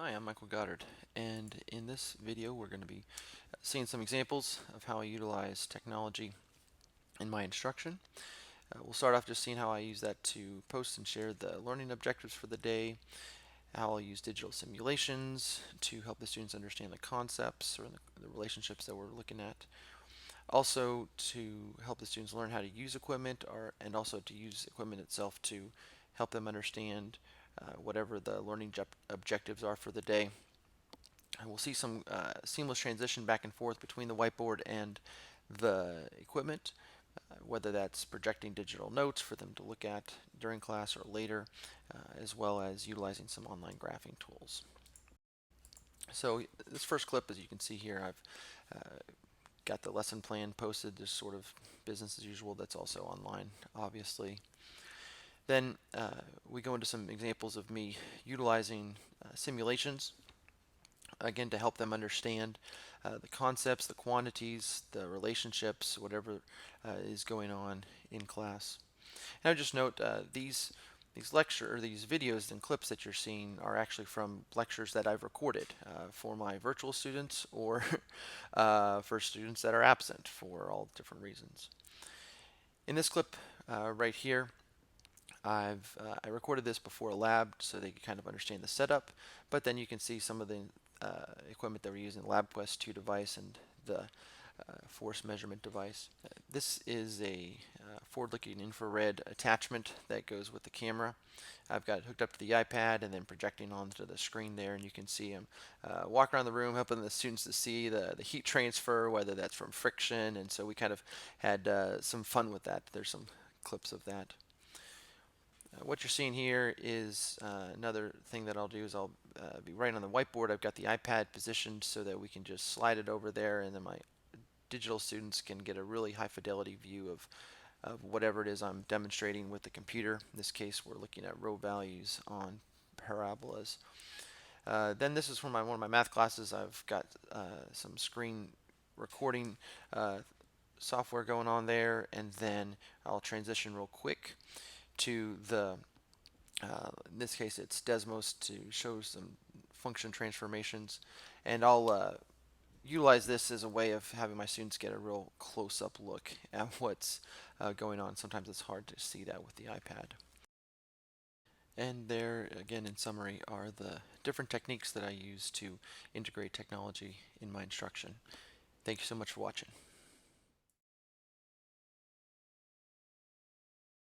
Hi, I'm Michael Goddard, and in this video we're going to be seeing some examples of how I utilize technology in my instruction. We'll start off just seeing how I use that to post and share the learning objectives for the day, how I'll use digital simulations to help the students understand the concepts or the relationships that we're looking at. Also to help the students learn how to use equipment and also to use equipment itself to help them understand whatever the learning objectives are for the day. And we'll see some seamless transition back and forth between the whiteboard and the equipment, whether that's projecting digital notes for them to look at during class or later, as well as utilizing some online graphing tools. So this first clip, as you can see here, I've got the lesson plan posted, just sort of business as usual. That's also online, obviously. Then we go into some examples of me utilizing simulations, again, to help them understand the concepts, the quantities, the relationships, whatever is going on in class. And I just note these videos and clips that you're seeing are actually from lectures that I've recorded for my virtual students or for students that are absent for all different reasons. In this clip right here, I recorded this before a lab so they can kind of understand the setup, but then you can see some of the equipment that we're using, the LabQuest 2 device and the force measurement device. This is a forward-looking infrared attachment that goes with the camera. I've got it hooked up to the iPad and then projecting onto the screen there, and you can see him walk around the room helping the students to see the heat transfer, whether that's from friction, and so we kind of had some fun with that. There's some clips of that. What you're seeing here is another thing that I'll do is I'll be right on the whiteboard. I've got the iPad positioned so that we can just slide it over there, and then my digital students can get a really high fidelity view of whatever it is I'm demonstrating with the computer. In this case, we're looking at row values on parabolas. Then this is from one of my math classes. I've got some screen recording software going on there, and then I'll transition real quick to the in this case it's Desmos to show some function transformations, and I'll utilize this as a way of having my students get a real close-up look at what's going on. Sometimes it's hard to see that with the iPad. And there, again, in summary, are the different techniques that I use to integrate technology in my instruction. Thank you so much for watching.